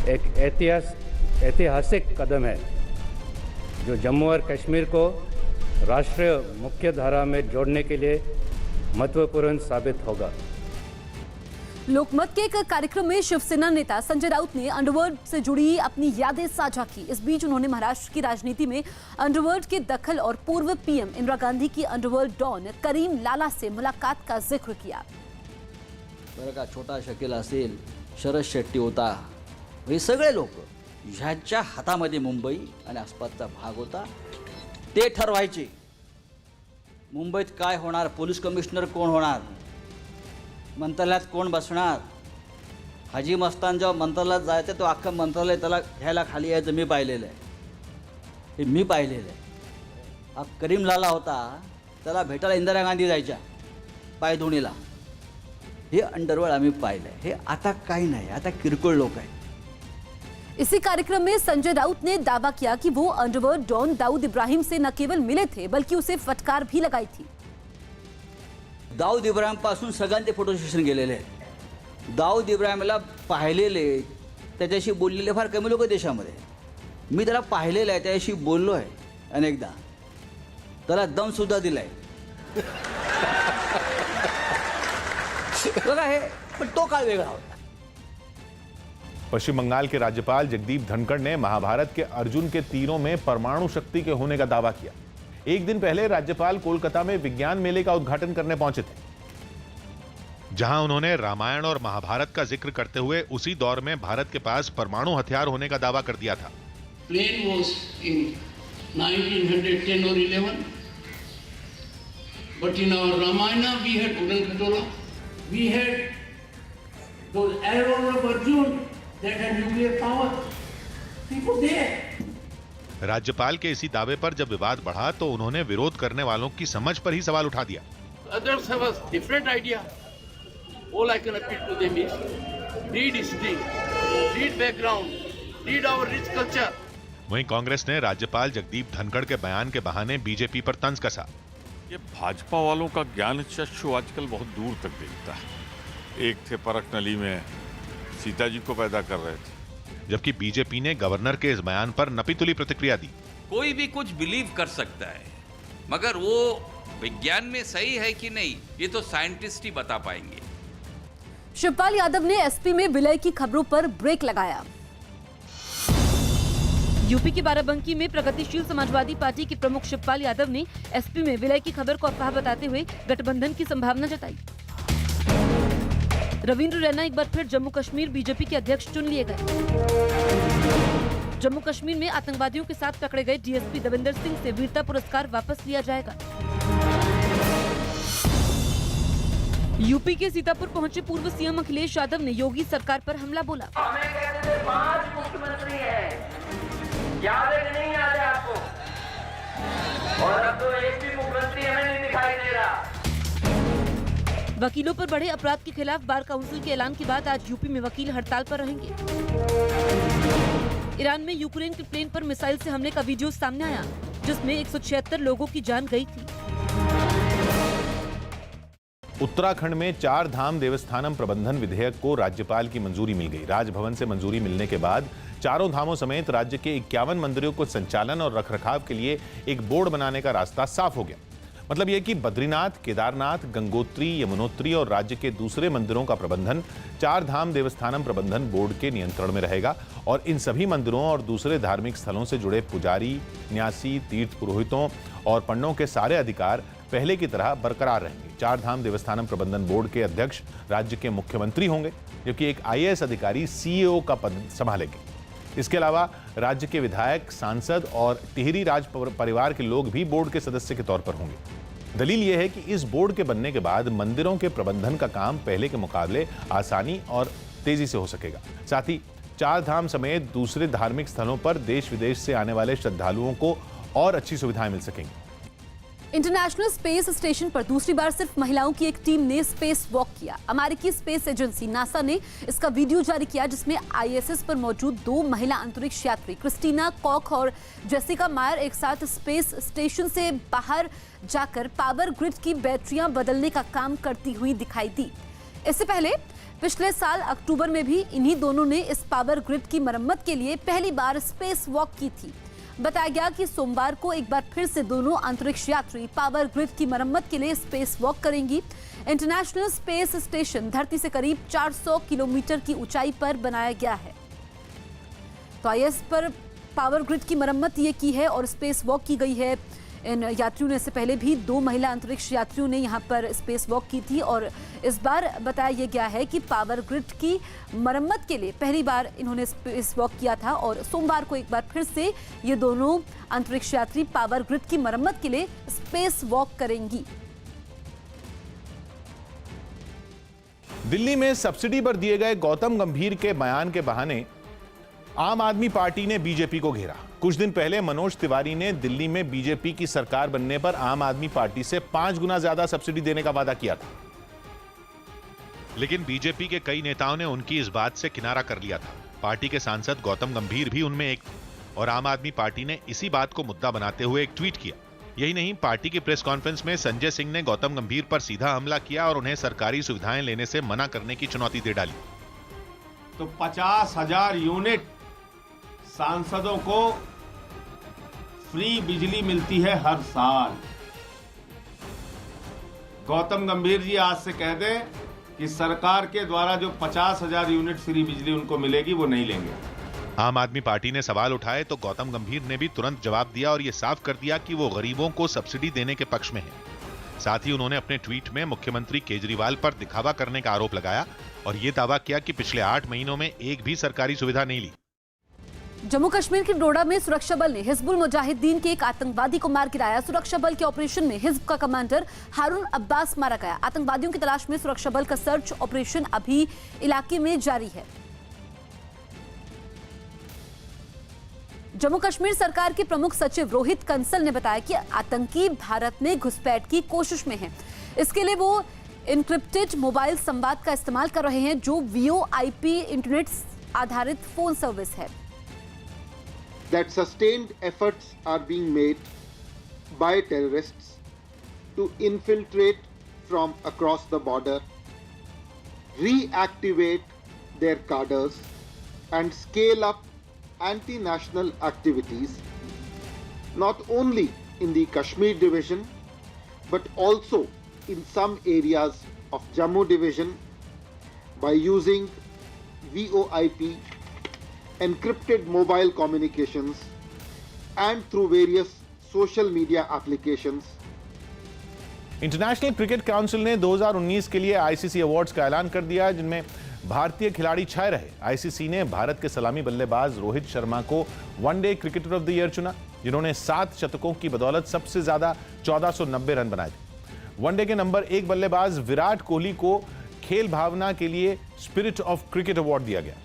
एक ऐतिहासिक कदम है, जो जम्मू और कश्मीर को राष्ट्रीय मुख्य धारा में जोड़ने के लिए महत्वपूर्ण साबित होगा। लोकमत के एक कार्यक्रम में शिवसेना नेता संजय राउत ने अंडरवर्ल्ड से जुड़ी अपनी यादें साझा की। इस बीच उन्होंने महाराष्ट्र की राजनीति में अंडरवर्ल्ड के दखल और पूर्व पीएम इंदिरा गांधी की अंडरवर्ल्ड डॉन करीम लाला से मुलाकात का जिक्र किया। बरं का, छोटा शकील असेल, शरद शेट्टी होता, हे सगळे लोक ह्याच्या हातामध्ये मुंबई आणि आसपासचा भाग होता। ते ठरवायचे मुंबईत काय होणार, पोलीस कमिशनर कोण होणार, मंत्रालयात कोण बसणार। हाजी मस्तान जेव्हा मंत्रालयात जायचं तो अख्खं मंत्रालय त्याला घ्यायला खाली यायचं मी पाहिलेलं आहे, हे मी पाहिलेलं आहे। हा करीम लाला होता, त्याला भेटायला इंदिरा गांधी जायच्या पायधुणीला, हे अंडरवर्ल्ड आम्ही पाहिलंय। हे आता काही नाही, आता किरकोळ लोक आहेत। इसी कार्यक्रम में संजय राउत ने दावा किया कि वो अंडरवर्ल्ड डॉन दाऊद इब्राहिम से न केवल मिले थे, बल्कि उसे फटकार भी लगाई थी। दाऊद इब्राहिम पासून सगळ्यांचे फोटो सेशन गेलेले आहेत। दाऊद इब्राहिमला पाहिलेले, त्याच्याशी बोललेले फार कमी लोक देशामध्ये। मी त्याला पाहिलेलं आहे, त्याच्याशी बोललो आहे अनेकदा, त्याला दम सुद्धा दिलाय। बघा हे, पण तो काळ वेगळा होता। पश्चिम बंगाल के राज्यपाल जगदीप धनखड़ ने महाभारत के अर्जुन के तीरों में परमाणु शक्ति के होने का दावा किया। एक दिन पहले राज्यपाल कोलकाता में विज्ञान मेले का उद्घाटन करने पहुंचे थे, जहां उन्होंने रामायण और महाभारत का जिक्र करते हुए उसी दौर में भारत के पास परमाणु हथियार होने का दावा कर दिया था। Plane was in 1910 or 11, but in our Ramayana we had Udan Khatola, we had those arrows of Arjun that had nuclear power. People there. राज्यपाल के इसी दावे पर जब विवाद बढ़ा तो उन्होंने विरोध करने वालों की समझ पर ही सवाल उठा दिया। Others have a different idea. All I can appeal to them is read history, read background, read our rich culture. वहीं कांग्रेस ने राज्यपाल जगदीप धनखड़ के बयान के बहाने बीजेपी पर तंज कसा। ये भाजपा वालों का ज्ञान चक्षु आजकल बहुत दूर तक देखता है। एक थे परख नली में सीता जी को पैदा कर रहे थे, जबकि बीजेपी ने गवर्नर के इस बयान पर नपीतुली प्रतिक्रिया दी। कोई भी कुछ बिलीव कर सकता है, मगर वो विज्ञान में सही है कि नहीं ये तो साइंटिस्ट ही बता पाएंगे। शिवपाल यादव ने एसपी में विलय की खबरों पर ब्रेक लगाया। यूपी के बाराबंकी में प्रगतिशील समाजवादी पार्टी के प्रमुख शिवपाल यादव ने एसपी में विलय की खबर को अफवाह बताते हुए गठबंधन की संभावना जताई। रविंद्र रैना एक बार फिर जम्मू कश्मीर बीजेपी के अध्यक्ष चुन लिए गए। जम्मू कश्मीर में आतंकवादियों के साथ पकड़े गए डीएसपी देवेंद्र सिंह से वीरता पुरस्कार वापस लिया जाएगा। यूपी के सीतापुर पहुंचे पूर्व सीएम अखिलेश यादव ने योगी सरकार पर हमला बोला। हमें कहते थे 5 मुख्यमंत्री हैं, याद है कि नहीं याद है आपको? और अब तो एक भी मुख्यमंत्री हमें नहीं दिखाई दे रहा। वकीलों पर बढ़े अपराध के खिलाफ बार काउंसिल के ऐलान के बाद आज यूपी में वकील हड़ताल पर रहेंगे। ईरान में यूक्रेन के प्लेन पर मिसाइल से हमले का वीडियो सामने आया, जिसमें 176 लोगों की जान गई थी। उत्तराखंड में 4 धाम देवस्थानम प्रबंधन विधेयक को राज्यपाल की मंजूरी मिल गई। राजभवन से मंजूरी मिलने के बाद चारों धामों समेत राज्य के 51 मंदिरों को संचालन और रखरखाव के लिए एक बोर्ड बनाने का रास्ता साफ हो गया। मतलब यह कि बद्रीनाथ, केदारनाथ, गंगोत्री, यमुनोत्री और राज्य के दूसरे मंदिरों का प्रबंधन 4 धाम देवस्थानम प्रबंधन बोर्ड के नियंत्रण में रहेगा और इन सभी मंदिरों और दूसरे धार्मिक स्थलों से जुड़े पुजारी, न्यासी, तीर्थ पुरोहितों और पंडों के सारे अधिकार पहले की तरह बरकरार रहेंगे। 4 धाम देवस्थानम प्रबंधन बोर्ड के अध्यक्ष राज्य के मुख्यमंत्री होंगे, जबकि एक IAS अधिकारी CEO का पद संभालेंगे। इसके अलावा राज्य के विधायक, सांसद और टिहरी राज परिवार के लोग भी बोर्ड के सदस्य के तौर पर होंगे। दलील यह है कि इस बोर्ड के बनने के बाद मंदिरों के प्रबंधन का काम पहले के मुकाबले आसानी और तेजी से हो सकेगा। साथ ही 4 धाम समेत दूसरे धार्मिक स्थलों पर देश विदेश से आने वाले श्रद्धालुओं को और अच्छी सुविधाएं मिल सकेंगी। इंटरनेशनल स्पेस स्टेशन पर दूसरी बार सिर्फ महिलाओं की एक टीम ने स्पेस वॉक किया। अमेरिकी स्पेस एजेंसी नासा ने इसका वीडियो जारी किया, जिसमें आईएसएस पर मौजूद 2 महिला अंतरिक्ष यात्री क्रिस्टीना कॉक और जेसिका मायर एक साथ स्पेस स्टेशन से बाहर जाकर पावर ग्रिड की बैटरियां बदलने का काम करती हुई दिखाई दी। इससे पहले पिछले साल अक्टूबर में भी इन्हीं दोनों ने इस पावर ग्रिड की मरम्मत के लिए पहली बार स्पेस वॉक की थी। बताया गया कि सोमवार को एक बार फिर से दोनों अंतरिक्ष यात्री पावर ग्रिड की मरम्मत के लिए स्पेस वॉक करेंगी। इंटरनेशनल स्पेस स्टेशन धरती से करीब 400 किलोमीटर की ऊंचाई पर बनाया गया है। तो आईएस पर पावर ग्रिड की मरम्मत ये की है और स्पेस वॉक की गई है। इन यात्रियों ने इससे पहले भी 2 महिला अंतरिक्ष यात्रियों ने यहां पर स्पेस वॉक की थी और इस बार बताया यह गया है कि पावर ग्रिड की मरम्मत के लिए पहली बार इन्होंने स्पेस वॉक किया था और सोमवार को एक बार फिर से ये दोनों अंतरिक्ष यात्री पावर ग्रिड की मरम्मत के लिए स्पेस वॉक करेंगी। दिल्ली में सब्सिडी पर दिए गए गौतम गंभीर के बयान के बहाने आम आदमी पार्टी ने बीजेपी को घेरा। कुछ दिन पहले मनोज तिवारी ने दिल्ली में बीजेपी की सरकार बनने पर आम आदमी पार्टी से 5 गुना ज्यादा सब्सिडी देने का वादा किया था, लेकिन बीजेपी के कई नेताओं ने उनकी इस बात से किनारा कर लिया था। पार्टी के सांसद गौतम गंभीर भी उनमें एक और आम आदमी पार्टी ने इसी बात को मुद्दा बनाते हुए एक ट्वीट किया। यही नहीं, पार्टी की प्रेस कॉन्फ्रेंस में संजय सिंह ने गौतम गंभीर पर सीधा हमला किया और उन्हें सरकारी सुविधाएं लेने से मना करने की चुनौती दे डाली। तो 50,000 यूनिट सांसदों को फ्री बिजली मिलती है हर साल। गौतम गंभीर जी आज से कह दें कि सरकार के द्वारा जो 50,000 यूनिट फ्री बिजली उनको मिलेगी वो नहीं लेंगे। आम आदमी पार्टी ने सवाल उठाए तो गौतम गंभीर ने भी तुरंत जवाब दिया और यह साफ कर दिया कि वो गरीबों को सब्सिडी देने के पक्ष में है। साथ ही उन्होंने अपने ट्वीट में मुख्यमंत्री केजरीवाल पर दिखावा करने का आरोप लगाया और यह दावा किया कि पिछले 8 महीनों में एक भी सरकारी सुविधा नहीं ली। जम्मू कश्मीर के डोडा में सुरक्षा बल ने हिजबुल मुजाहिदीन के एक आतंकवादी को मार गिराया। सुरक्षा बल के ऑपरेशन में हिजब का कमांडर हारून अब्बास मारा गया। आतंकवादियों की तलाश में सुरक्षा बल का सर्च ऑपरेशन अभी इलाके में जारी है। जम्मू कश्मीर सरकार के प्रमुख सचिव रोहित कंसल ने बताया कि आतंकी भारत में घुसपैठ की कोशिश में हैं। इसके लिए वो इनक्रिप्टेड मोबाइल संवाद का इस्तेमाल कर रहे हैं, जो VoIP इंटरनेट आधारित फोन सर्विस है। That sustained efforts are being made by terrorists to infiltrate from across the border, reactivate their cadres, and scale up anti-national activities, not only in the Kashmir division, but also in some areas of Jammu division by using VoIP, encrypted mobile communications, and through various social media applications. International cricket council ने 2019 के लिए आईसीसी अवार्ड्स का ऐलान कर दिया, जिनमें भारतीय खिलाड़ी छाए रहे। आईसीसी ने भारत के सलामी बल्लेबाज रोहित शर्मा को one day cricketer of the year चुना, जिन्होंने 7 शतकों की बदौलत सबसे ज्यादा 1490 रन बनाए थे। वनडे के नंबर 1 बल्लेबाज विराट कोहली को खेल भावना के लिए स्पिरिट ऑफ क्रिकेट अवार्ड दिया गया।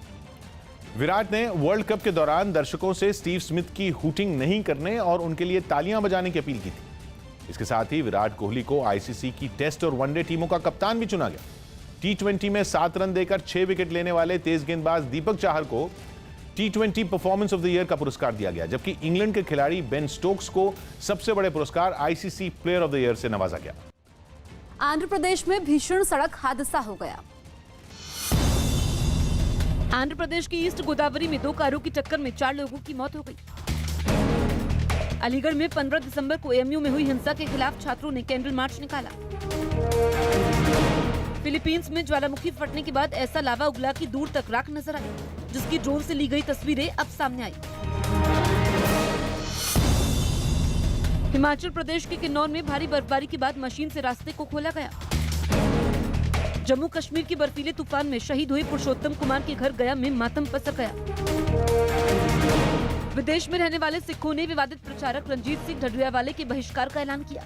विराट ने वर्ल्ड कप के दौरान दर्शकों से स्टीव स्मिथ की हूटिंग नहीं करने और उनके लिए तालियां बजाने की अपील की थी। इसके साथ ही विराट कोहली को आईसीसी की टेस्ट और वनडे टीमों का कप्तान भी चुना गया। T20 में 7 रन देकर 6 विकेट लेने वाले तेज गेंदबाज दीपक चाहर को T20 performance of the year का पुरस्कार दिया गया, जबकि इंग्लैंड के खिलाड़ी बेन स्टोक्स को सबसे बड़े पुरस्कार ICC player of the year से नवाजा गया। आंध्र प्रदेश में भीषण सड़क हादसा हो गया। आंध्र प्रदेश की ईस्ट गोदावरी में 2 कारों की टक्कर में 4 लोगों की मौत हो गई। अलीगढ़ में 15 दिसंबर को एएमयू में हुई हिंसा के खिलाफ छात्रों ने कैंडल मार्च निकाला। फिलीपींस में ज्वालामुखी फटने के बाद ऐसा लावा उगला कि दूर तक राख नजर आई, जिसकी ड्रोन से ली गई तस्वीरें अब सामने आई। हिमाचल प्रदेश के किन्नौर में भारी बर्फबारी के बाद मशीन से रास्ते को खोला गया। जम्मू कश्मीर के बर्फीले तूफान में शहीद हुए पुरुषोत्तम कुमार के घर गया में मातम पसर गया। विदेश में रहने वाले सिखों ने विवादित प्रचारक रणजीत सिंह ढढियावाले के बहिष्कार का ऐलान किया।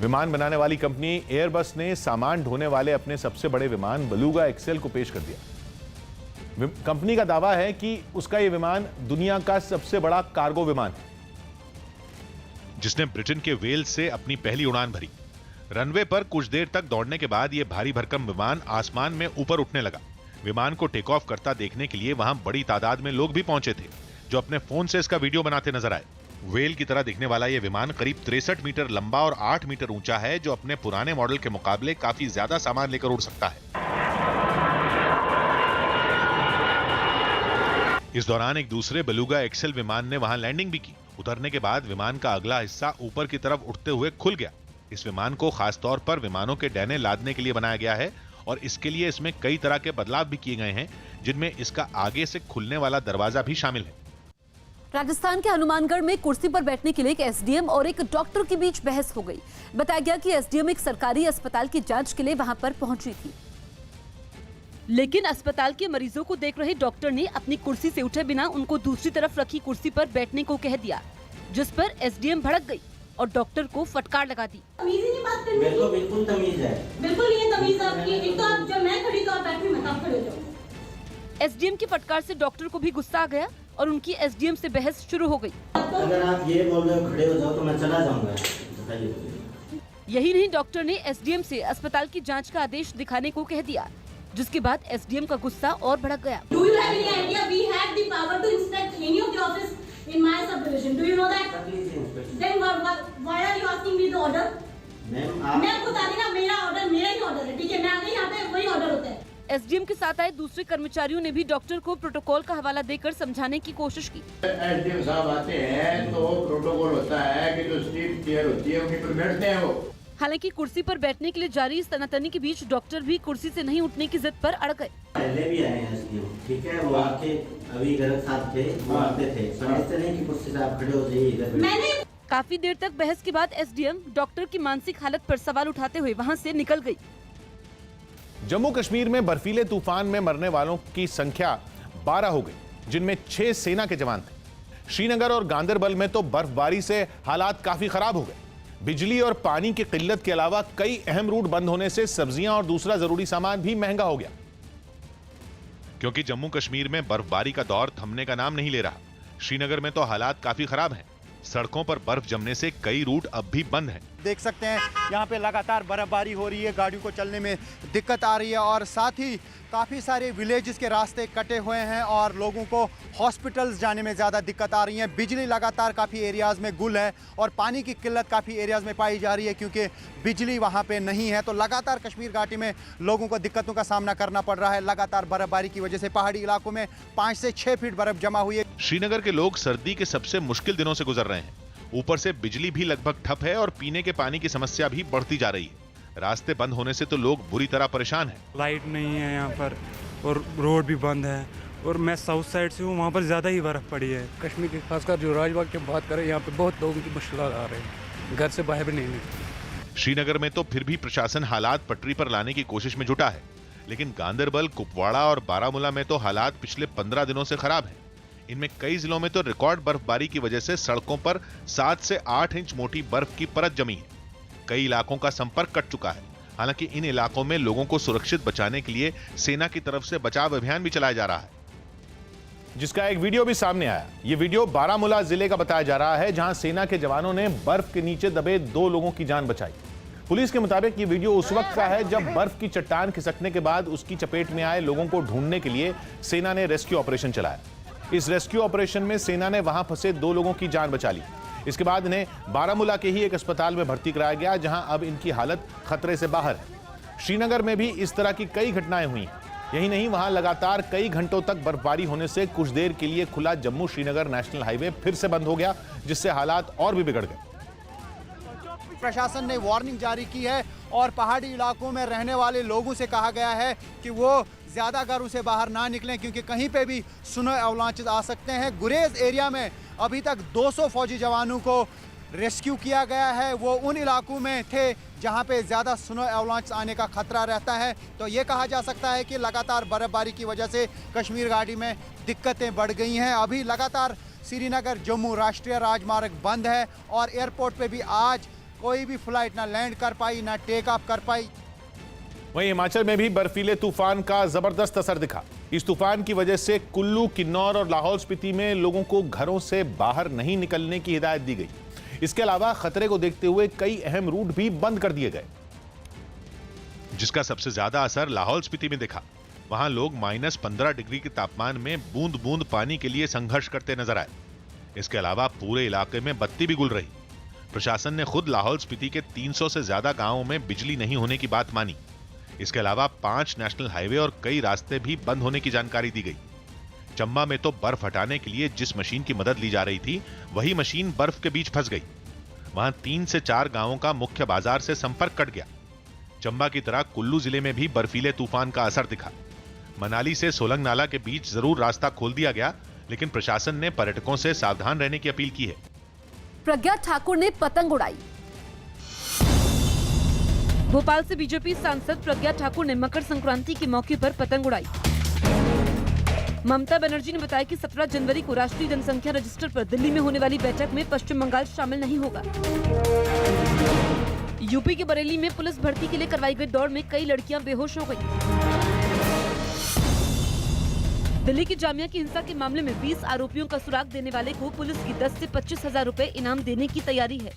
विमान बनाने वाली कंपनी एयरबस ने सामान ढोने वाले अपने सबसे बड़े विमान बेलुगा एक्सेल को पेश कर दिया। कंपनी का दावा है कि उसका यह विमान दुनिया का सबसे बड़ा कार्गो विमान है, जिसने ब्रिटेन के वेल्स से अपनी पहली उड़ान भरी। रनवे पर कुछ देर तक दौड़ने के बाद यह भारी भरकम विमान आसमान में ऊपर उठने लगा। विमान को टेक ऑफ करता देखने के लिए वहां बड़ी तादाद में लोग भी पहुंचे थे, जो अपने फोन से इसका वीडियो बनाते नजर आए। वेल की तरह दिखने वाला यह विमान करीब 63 मीटर लंबा और 8 मीटर ऊंचा है, जो अपने पुराने मॉडल के मुकाबले काफी ज्यादा सामान लेकर उड़ सकता है। इस दौरान एक दूसरे बेलुगा एक्सेल विमान ने वहां लैंडिंग भी की। उतरने के बाद विमान का अगला हिस्सा ऊपर की तरफ उठते हुए खुल गया। इस विमान को खासतौर पर विमानों के डैने लादने के लिए बनाया गया है और इसके लिए इसमें कई तरह के बदलाव भी किए गए हैं, जिनमें इसका आगे से खुलने वाला दरवाजा भी शामिल है। राजस्थान के हनुमानगढ़ में कुर्सी पर बैठने के लिए एक एसडीएम और एक डॉक्टर के बीच बहस हो गई। बताया गया कि एसडीएम एक सरकारी अस्पताल की जांच के लिए वहां पर पहुंची थी, लेकिन अस्पताल के मरीजों को देख रहे डॉक्टर ने अपनी कुर्सी से उठे बिना उनको दूसरी तरफ रखी कुर्सी पर बैठने को कह दिया, जिस पर एसडीएम भड़क गई और डॉक्टर को फटकार लगा दी। बिल्कुल तमीज है, बिल्कुल ये तमीज आपकी। एक तो आप जब मैं खड़ी तो आप बैठी, मैं कब खड़े हो जाऊं। एसडीएम की फटकार से डॉक्टर को भी गुस्सा आ गया और उनकी एसडीएम से बहस शुरू हो गई। अगर आप ये बोल रहे हो खड़े हो जाओ तो मैं चला जाऊंगा। यही नहीं, डॉक्टर ने एसडीएम से अस्पताल की जांच का आदेश दिखाने को कह दिया, जिसके बाद एसडीएम का गुस्सा और भड़क गया। Do you have any idea we had the power to inspect any of the office in my subdivision? Do you know that? Then why are you asking me the order? मैं आपको बता दी ना, मेरा ऑर्डर मेरा ही ऑर्डर है, ठीक है? मैं आगे यहाँ पे वही ऑर्डर होता है। एसडीएम के साथ आए दूसरे कर्मचारियों ने भी डॉक्टर को प्रोटोकॉल का हवाला देकर समझाने की कोशिश की। एसडीएम साहब आते हैं तो प्रोटोकॉल होता है कि जो स्टील चेयर होती है उनके पर बैठते हैं वो। हालांकि कुर्सी पर बैठने के लिए जारी इस तनातनी के बीच डॉक्टर भी कुर्सी से नहीं उठने की जिद पर अड़ गए। पहले भी आए हैं एसडीएम, ठीक है? वो आके अभी घर साथ थे, वो आते थे, समझते नहीं कि कुर्सी से आप खड़े हो जाइए इधर। काफी देर तक बहस के बाद एसडीएम डॉक्टर की मानसिक हालत पर सवाल उठाते हुए वहां से निकल गई। जम्मू कश्मीर में बर्फीले तूफान में मरने वालों की संख्या 12 हो गई, जिनमें 6 सेना के जवान थे। श्रीनगर और गांदरबल में तो बर्फबारी से हालात काफी खराब हो गए। बिजली और पानी की किल्लत के अलावा कई अहम रूट बंद होने से सब्जियां और दूसरा जरूरी सामान भी महंगा हो गया, क्योंकि जम्मू कश्मीर में बर्फबारी का दौर थमने का नाम नहीं ले रहा। श्रीनगर में तो हालात काफी खराब हैं। सड़कों पर बर्फ जमने से कई रूट अब भी बंद हैं। देख सकते हैं यहाँ पे लगातार बर्फबारी हो रही है, गाड़ियों को चलने में दिक्कत आ रही है और साथ ही काफ़ी सारे विलेजेस के रास्ते कटे हुए हैं और लोगों को हॉस्पिटल्स जाने में ज़्यादा दिक्कत आ रही है। बिजली लगातार काफ़ी एरियाज़ में गुल है और पानी की किल्लत काफ़ी एरियाज़ में पाई जा रही है, क्योंकि बिजली वहाँ पे नहीं है। तो लगातार कश्मीर घाटी में लोगों को दिक्कतों का सामना करना पड़ रहा है। लगातार बर्फबारी की वजह से पहाड़ी इलाकों में 5 से 6 फीट बर्फ जमा हुई है। श्रीनगर के लोग सर्दी के सबसे मुश्किल दिनों से गुजर रहे हैं। ऊपर से बिजली भी लगभग ठप है और पीने के पानी की समस्या भी बढ़ती जा रही है। रास्ते बंद होने से तो लोग बुरी तरह परेशान हैं। लाइट नहीं है यहाँ पर और रोड भी बंद है और मैं साउथ साइड से हूँ, वहाँ पर ज़्यादा ही बर्फ़ पड़ी है। कश्मीर की खासकर जो राजबाग की बात करें, यहाँ पे बहुत लोगों की मुश्किल आ रही है, घर से बाहर भी नहीं निकलते। श्रीनगर में तो फिर भी प्रशासन हालात पटरी पर लाने की कोशिश में जुटा है, लेकिन गांदरबल, कुपवाड़ा और बारामूला में तो हालात पिछले 15 दिनों से खराब हैं। इनमें कई जिलों में तो रिकॉर्ड बर्फबारी की वजह से सड़कों पर 7 से 8 इंच मोटी बर्फ की परत जमी है। कई इलाकों का संपर्क कट चुका है। हालांकि इन इलाकों में लोगों को सुरक्षित बचाने के लिए सेना की तरफ से बचाव अभियान भी चलाया जा रहा है, जिसका एक वीडियो भी सामने आया। यह वीडियो बारामूला जिले का बताया जा रहा है, जहां सेना के जवानों ने बर्फ के नीचे दबे 2 लोगों की जान बचाई। पुलिस के मुताबिक ये वीडियो उस वक्त का है जब बर्फ की चट्टान खिसकने के बाद उसकी चपेट में आए लोगों को ढूंढने के लिए सेना ने रेस्क्यू ऑपरेशन चलाया। इस रेस्क्यू ऑपरेशन में सेना ने वहां फंसे 2 लोगों की जान बचा ली। इसके बाद इन्हें बारामूला के ही एक अस्पताल में भर्ती कराया गया, जहां अब इनकी हालत खतरे से बाहर है। श्रीनगर में भी इस तरह की कई घटनाएं हुई हैं। यही नहीं, वहां लगातार कई घंटों तक बर्फबारी होने से कुछ देर के लिए खुला जम्मू श्रीनगर नेशनल हाईवे फिर से बंद हो गया, जिससे हालात और भी बिगड़ गए। प्रशासन ने वार्निंग जारी की है और पहाड़ी इलाकों में रहने वाले लोगों से कहा गया है कि वो ज़्यादा घरों से बाहर ना निकलें, क्योंकि कहीं पे भी स्नो अवलांचेस आ सकते हैं। गुरेज एरिया में अभी तक 200 फौजी जवानों को रेस्क्यू किया गया है। वो उन इलाकों में थे जहां पे ज़्यादा स्नो अवलांच आने का खतरा रहता है। तो ये कहा जा सकता है कि लगातार बर्फबारी की वजह से कश्मीर घाटी में दिक्कतें बढ़ गई हैं। अभी लगातार श्रीनगर जम्मू राष्ट्रीय राजमार्ग बंद है और एयरपोर्ट पे भी आज कोई भी फ्लाइट ना लैंड कर पाई, ना टेक ऑफ कर पाई। वहीं हिमाचल में भी बर्फीले तूफान का जबरदस्त असर दिखा। इस तूफान की वजह से कुल्लू, किन्नौर और लाहौल स्पीति में लोगों को घरों से बाहर नहीं निकलने की हिदायत दी गई। इसके अलावा खतरे को देखते हुए कई अहम रूट भी बंद कर दिए गए, जिसका सबसे ज्यादा असर लाहौल स्पीति में दिखा। वहां लोग -15 डिग्री के तापमान में बूंद बूंद पानी के लिए संघर्ष करते नजर आए। इसके अलावा पूरे इलाके में बत्ती भी गुल रही। प्रशासन ने खुद लाहौल स्पीति के 300 से ज्यादा गांवों में बिजली नहीं होने की बात मानी। इसके अलावा 5 नेशनल हाईवे और कई रास्ते भी बंद होने की जानकारी दी गई। चंबा में तो बर्फ हटाने के लिए जिस मशीन की मदद ली जा रही थी, वही मशीन बर्फ के बीच फंस गई। वहां 3 से 4 गांवों का मुख्य बाजार से संपर्क कट गया। चंबा की तरह कुल्लू जिले में भी बर्फीले तूफान का असर दिखा। मनाली से सोलंग नाला के बीच जरूर रास्ता खोल दिया गया, लेकिन प्रशासन ने पर्यटकों से सावधान रहने की अपील की है। प्रज्ञा ठाकुर ने पतंग उड़ाई। भोपाल से बीजेपी सांसद प्रज्ञा ठाकुर ने मकर संक्रांति के मौके पर पतंग उड़ाई। ममता बनर्जी ने बताया कि 17 जनवरी को राष्ट्रीय जनसंख्या रजिस्टर पर दिल्ली में होने वाली बैठक में पश्चिम बंगाल शामिल नहीं होगा। यूपी के बरेली में पुलिस भर्ती के लिए करवाई गई दौड़ में कई लड़कियां बेहोश हो गईं। दिल्ली की जामिया की हिंसा के मामले में 20 आरोपियों का सुराग देने वाले को पुलिस की 10 से 25,000 रुपए इनाम देने की तैयारी है।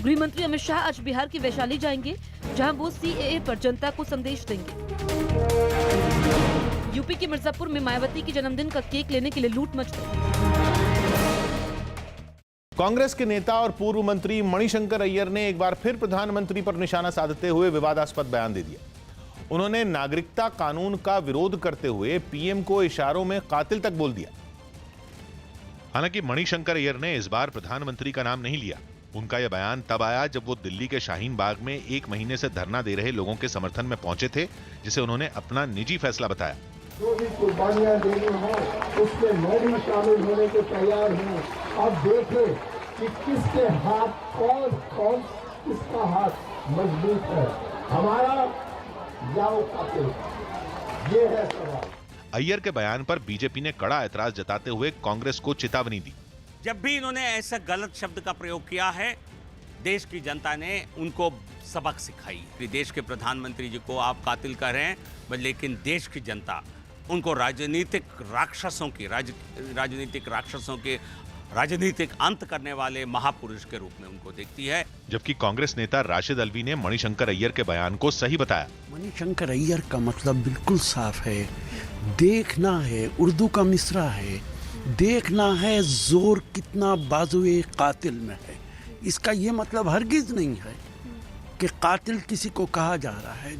गृह मंत्री अमित शाह आज बिहार के वैशाली जाएंगे, जहां वो CAA पर जनता को संदेश देंगे। यूपी के मिर्जापुर में मायावती की जन्मदिन का केक लेने के लिए लूट मच गई। कांग्रेस के नेता और पूर्व मंत्री मणिशंकर अय्यर ने एक बार फिर प्रधानमंत्री पर निशाना साधते हुए विवादास्पद बयान दे दिया। उन्होंने नागरिकता कानून का विरोध करते हुए पीएम को इशारों में कातिल तक बोल दिया। हालांकि मणिशंकर अय्यर ने इस बार प्रधानमंत्री का नाम नहीं लिया। उनका यह बयान तब आया जब वो दिल्ली के शाहीन बाग में 1 महीने से धरना दे रहे लोगों के समर्थन में पहुंचे थे, जिसे उन्होंने अपना निजी फैसला बताया। जो भी कुर्बानियां देनी हो उसमें मैं भी शामिल होने को तैयार हूँ। अब देखें कि किसके हाथ कौन किसका हाथ मजबूत है, हमारा या वो कातिल। ये है सवाल। अय्यर के बयान पर बीजेपी ने कड़ा ऐतराज जताते हुए कांग्रेस को चेतावनी दी। जब भी इन्होंने ऐसा गलत शब्द का प्रयोग किया है, देश की जनता ने उनको सबक सिखाई है। देश के प्रधानमंत्री जी को आप कातिल कह रहे हैं, लेकिन देश की जनता उनको राजनीतिक राजनीतिक अंत करने वाले महापुरुष के रूप में उनको देखती है। जबकि कांग्रेस नेता राशिद अलवी ने मणिशंकर अय्यर के बयान को सही बताया। मणिशंकर अय्यर का मतलब बिल्कुल साफ है, देखना है, उर्दू का मिसरा है, देखना है जोर कितना बाजुए कातिल में है। इसका ये मतलब हरगिज नहीं है कि कातिल किसी को कहा जा रहा है।